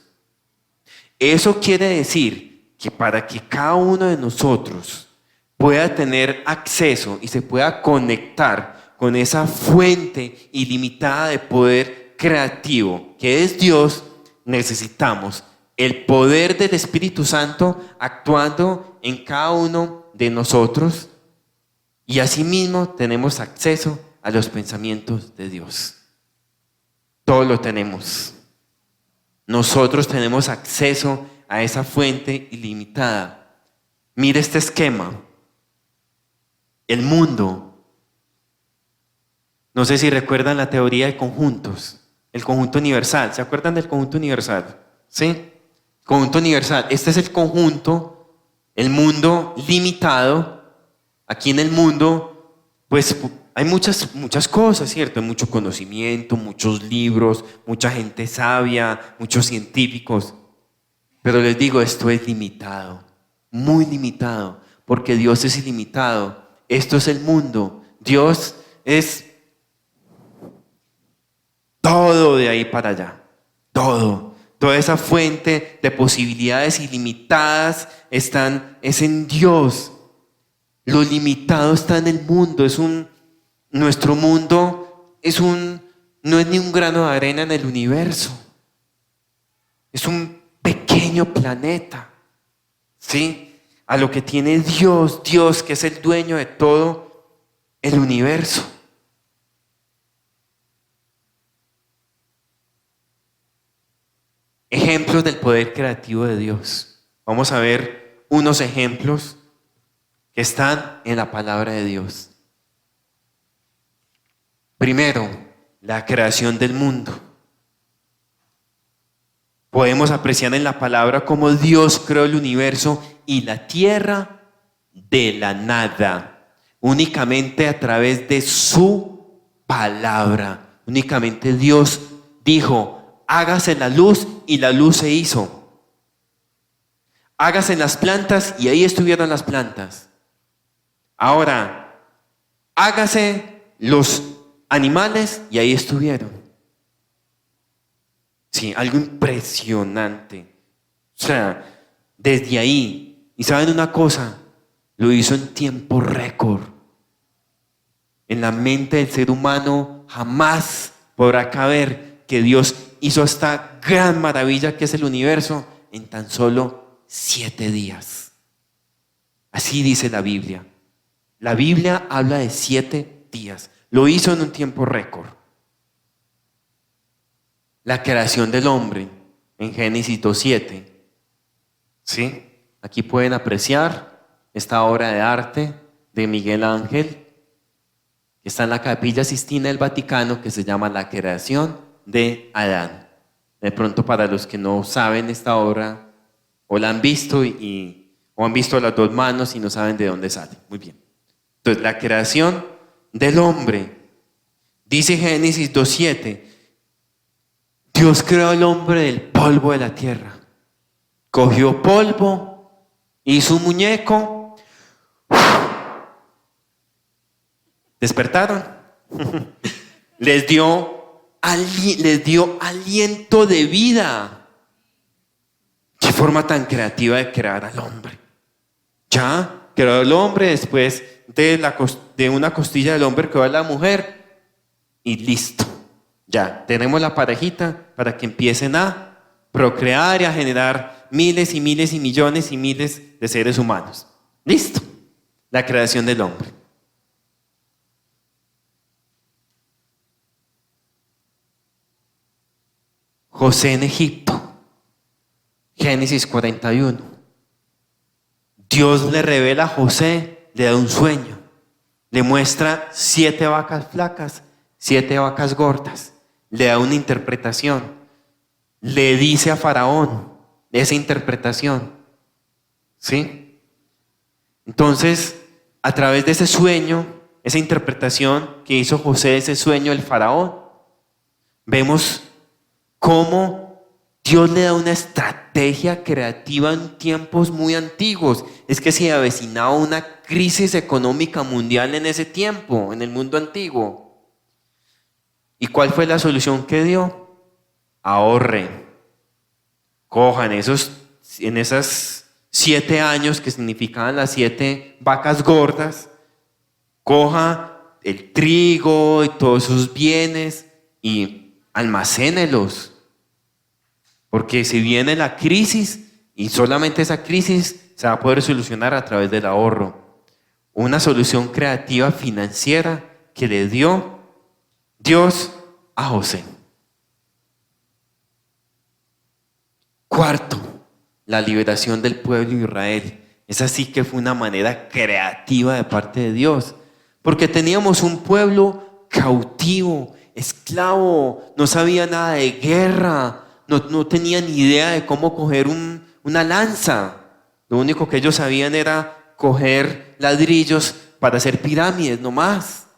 Eso quiere decir que para que cada uno de nosotros pueda tener acceso y se pueda conectar con esa fuente ilimitada de poder creativo que es Dios, necesitamos el poder del Espíritu Santo actuando en cada uno de nosotros, y asimismo tenemos acceso a los pensamientos de Dios. Todo lo tenemos. Nosotros tenemos acceso a esa fuente ilimitada. Mire este esquema. El mundo. No sé si recuerdan la teoría de conjuntos. El conjunto universal. ¿Se acuerdan del conjunto universal? ¿Sí? Conjunto universal. Este es el conjunto, el mundo limitado. Aquí en el mundo, pues hay muchas cosas, ¿cierto? Hay mucho conocimiento, muchos libros, mucha gente sabia, muchos científicos. Pero les digo, esto es limitado, muy limitado, porque Dios es ilimitado. Esto es el mundo. Dios es todo de ahí para allá, todo. Toda esa fuente de posibilidades ilimitadas es en Dios. Lo limitado está en el mundo. Nuestro mundo no es ni un grano de arena en el universo. Es un pequeño planeta, ¿sí? A lo que tiene Dios que es el dueño de todo el universo. Ejemplos del poder creativo de Dios. Vamos a ver unos ejemplos que están en la palabra de Dios. Primero, la creación del mundo. Podemos apreciar en la palabra cómo Dios creó el universo y la tierra de la nada, únicamente a través de su palabra. Únicamente Dios dijo: hágase la luz, y la luz se hizo. Hágase las plantas, y ahí estuvieron las plantas. Ahora, hágase los animales, y ahí estuvieron. Sí, algo impresionante. O sea, desde ahí, y saben una cosa, lo hizo en tiempo récord. En la mente del ser humano jamás podrá caber que Dios hizo esta gran maravilla que es el universo en tan solo 7 días. Así dice la Biblia. La Biblia habla de 7 días. Lo hizo en un tiempo récord. La creación del hombre en Génesis 2:7. ¿Sí? Aquí pueden apreciar esta obra de arte de Miguel Ángel, que está en la Capilla Sistina del Vaticano, que se llama La creación de Adán. De pronto, para los que no saben esta obra, o la han visto o han visto las dos manos y no saben de dónde sale. Muy bien. Entonces, la creación del hombre. Dice Génesis 2:7, Dios creó al hombre del polvo de la tierra. Cogió polvo, hizo un muñeco. ¿Despertaron? les dio aliento de vida. Qué forma tan creativa de crear al hombre. Ya, creó al hombre, después de una costilla del hombre creó a la mujer y listo. Ya, tenemos la parejita para que empiecen a procrear y a generar miles y miles y millones y miles de seres humanos. Listo, la creación del hombre. José en Egipto, Génesis 41. Dios le revela a José, le da un sueño, le muestra 7 vacas flacas, 7 vacas gordas, le da una interpretación, le dice a Faraón esa interpretación, ¿sí? Entonces, a través de ese sueño, esa interpretación que hizo José, ese sueño del Faraón, vemos cómo Dios le da una estrategia creativa en tiempos muy antiguos. Es que se avecinaba una crisis económica mundial en ese tiempo, en el mundo antiguo. ¿Y cuál fue la solución que dio? Ahorren. Cojan en esos 7 años que significaban las 7 vacas gordas, coja el trigo y todos sus bienes y almacénelos. Porque si viene la crisis, y solamente esa crisis se va a poder solucionar a través del ahorro. Una solución creativa financiera que le dio Dios a José. Cuarto, la liberación del pueblo de Israel. Esa sí que fue una manera creativa de parte de Dios. Porque teníamos un pueblo cautivo, esclavo, no sabía nada de guerra. No tenían ni idea de cómo coger una lanza. Lo único que ellos sabían era coger ladrillos para hacer pirámides, no más.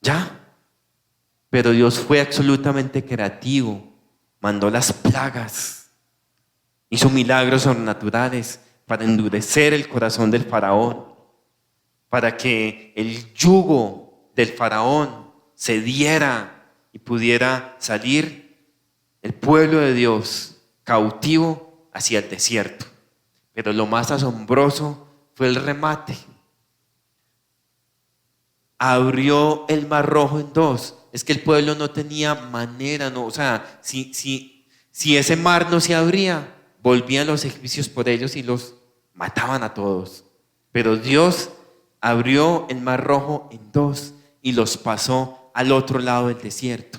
¿Ya? Pero Dios fue absolutamente creativo. Mandó las plagas. Hizo milagros sobrenaturales para endurecer el corazón del faraón. Para que el yugo del faraón cediera y pudiera salir el pueblo de Dios cautivo hacia el desierto. Pero lo más asombroso fue el remate. Abrió el mar rojo en 2. Es que el pueblo no tenía manera, no, o sea, si ese mar no se abría, volvían los egipcios por ellos y los mataban a todos. Pero Dios abrió el mar rojo en 2 y los pasó al otro lado del desierto.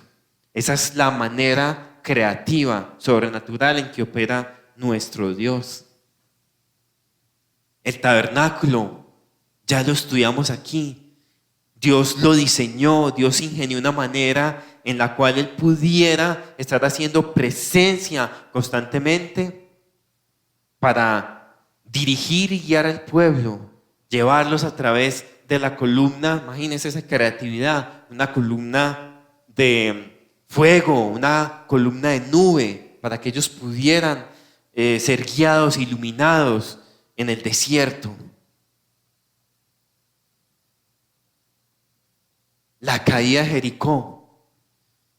Esa es la manera creativa, sobrenatural en que opera nuestro Dios. El tabernáculo, ya lo estudiamos aquí. Dios lo diseñó, Dios ingenió una manera en la cual Él pudiera estar haciendo presencia constantemente para dirigir y guiar al pueblo, llevarlos a través de la columna. Imagínense esa creatividad, una columna de fuego, una columna de nube, para que ellos pudieran ser guiados, iluminados en el desierto. La caída de Jericó.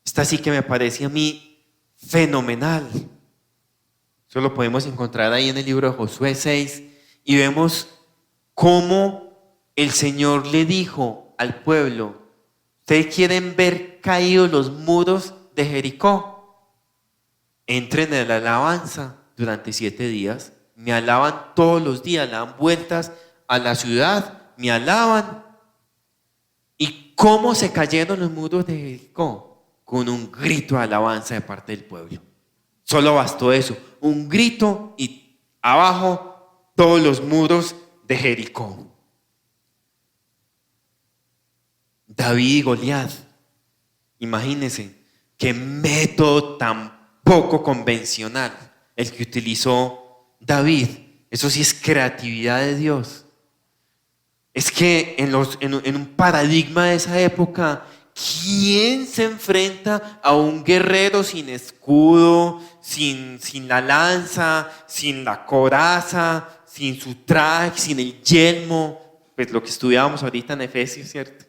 Esta sí que me parece a mí fenomenal. Eso lo podemos encontrar ahí en el libro de Josué 6 y vemos cómo el Señor le dijo al pueblo: ¿ustedes quieren ver caídos los muros de Jericó? Entren en la alabanza durante 7 días. Me alaban todos los días, le dan vueltas a la ciudad, me alaban. ¿Y cómo se cayeron los muros de Jericó? Con un grito de alabanza de parte del pueblo. Solo bastó eso, un grito y abajo todos los muros de Jericó. David y Goliat. Imagínense qué método tan poco convencional el que utilizó David. Eso sí es creatividad de Dios. Es que en un paradigma de esa época, ¿quién se enfrenta a un guerrero sin escudo, sin la lanza, sin la coraza, sin su traje, sin el yelmo? Pues lo que estudiábamos ahorita en Efesios, ¿cierto?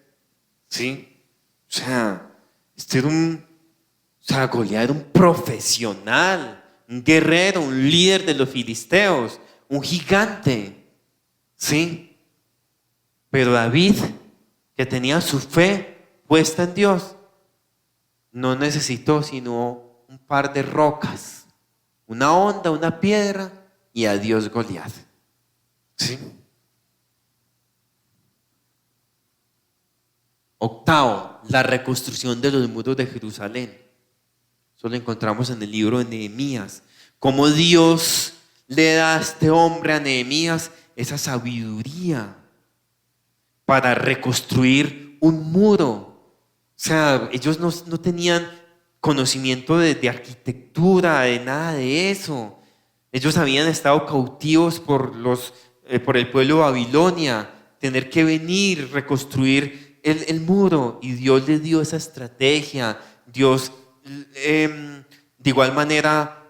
¿Sí? O sea, este era Goliat era un profesional, un guerrero, un líder de los filisteos, un gigante, ¿sí? Pero David, que tenía su fe puesta en Dios, no necesitó sino un par de rocas, una honda, una piedra, y adiós Goliat, ¿sí? Octavo, la reconstrucción de los muros de Jerusalén. Eso lo encontramos en el libro de Nehemías. Cómo Dios le da a este hombre, a Nehemías, esa sabiduría para reconstruir un muro. O sea, ellos no tenían conocimiento de arquitectura, de nada de eso. Ellos habían estado cautivos por el pueblo de Babilonia, tener que venir, reconstruir el muro, y Dios les dio esa estrategia. Dios de igual manera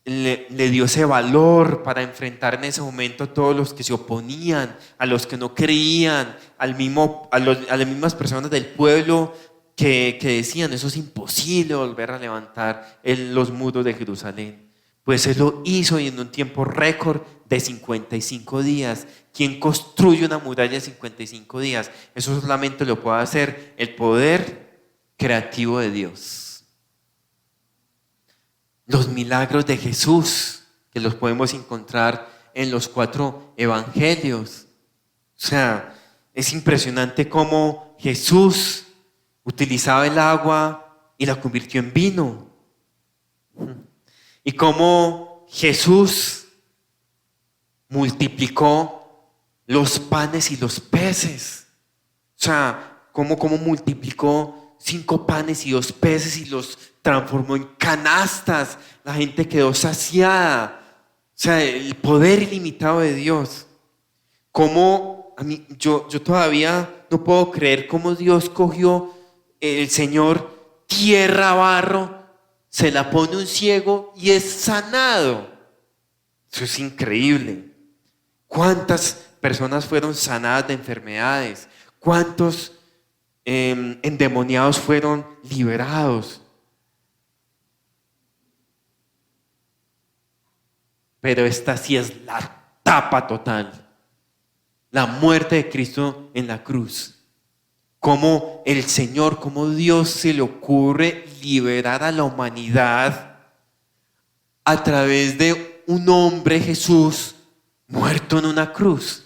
le dio ese valor para enfrentar en ese momento a todos los que se oponían, a los que no creían, a las mismas personas del pueblo que decían: eso es imposible volver a levantar los muros de Jerusalén. Pues Él lo hizo, y en un tiempo récord de 55 días. ¿Quién construye una muralla en 55 días? Eso solamente lo puede hacer el poder creativo de Dios. Los milagros de Jesús, que los podemos encontrar en los 4 evangelios. O sea, es impresionante cómo Jesús utilizaba el agua y la convirtió en vino. Y cómo Jesús multiplicó los panes y los peces. O sea, cómo multiplicó 5 panes y 2 peces y los transformó en canastas. La gente quedó saciada. O sea, el poder ilimitado de Dios. Yo todavía no puedo creer cómo Dios cogió el Señor tierra, barro, se la pone un ciego y es sanado. Eso es increíble. ¿Cuántas personas fueron sanadas de enfermedades? ¿Cuántos endemoniados fueron liberados? Pero esta sí es la tapa total. La muerte de Cristo en la cruz. Cómo el Señor, cómo Dios se le ocurre liberar a la humanidad a través de un hombre, Jesús, muerto en una cruz.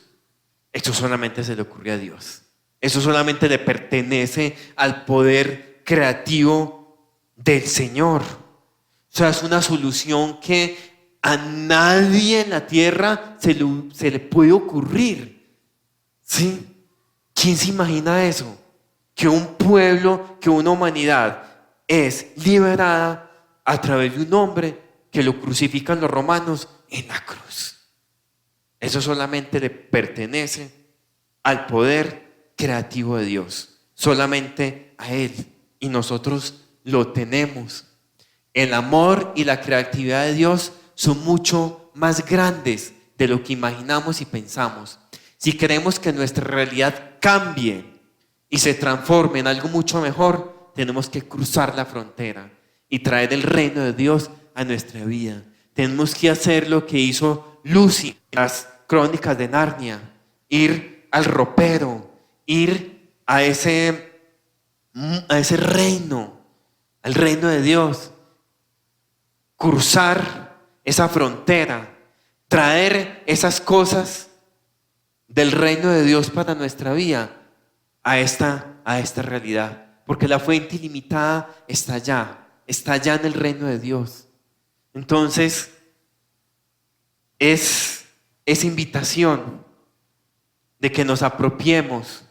Eso solamente se le ocurre a Dios. Eso solamente le pertenece al poder creativo del Señor. O sea, es una solución que a nadie en la tierra se le puede ocurrir. ¿Sí? ¿Quién se imagina eso? Que un pueblo, que una humanidad es liberada a través de un hombre que lo crucifican los romanos en la cruz. Eso solamente le pertenece al poder creativo de Dios, solamente a Él, y nosotros lo tenemos. El amor y la creatividad de Dios son mucho más grandes de lo que imaginamos y pensamos. Si queremos que nuestra realidad cambie y se transforme en algo mucho mejor, tenemos que cruzar la frontera y traer el reino de Dios a nuestra vida. Tenemos que hacer lo que hizo Lucy en las Crónicas de Narnia: ir al ropero, ir a ese reino, al reino de Dios, cruzar esa frontera, traer esas cosas del reino de Dios para nuestra vida a esta realidad, porque la fuente ilimitada está allá en el reino de Dios. Entonces, es esa invitación de que nos apropiemos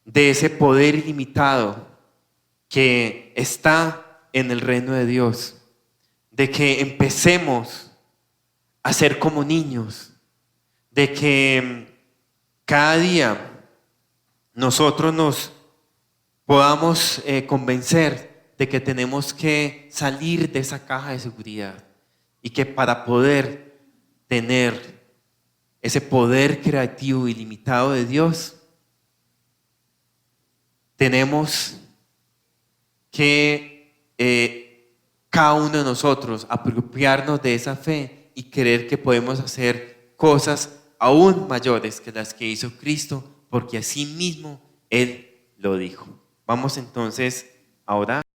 de ese poder ilimitado que está en el reino de Dios, de que empecemos a ser como niños, de que cada día nosotros nos podamos convencer de que tenemos que salir de esa caja de seguridad, y que para poder tener ese poder creativo ilimitado de Dios, tenemos que cada uno de nosotros apropiarnos de esa fe y creer que podemos hacer cosas aún mayores que las que hizo Cristo, porque así mismo Él lo dijo. Vamos entonces a orar.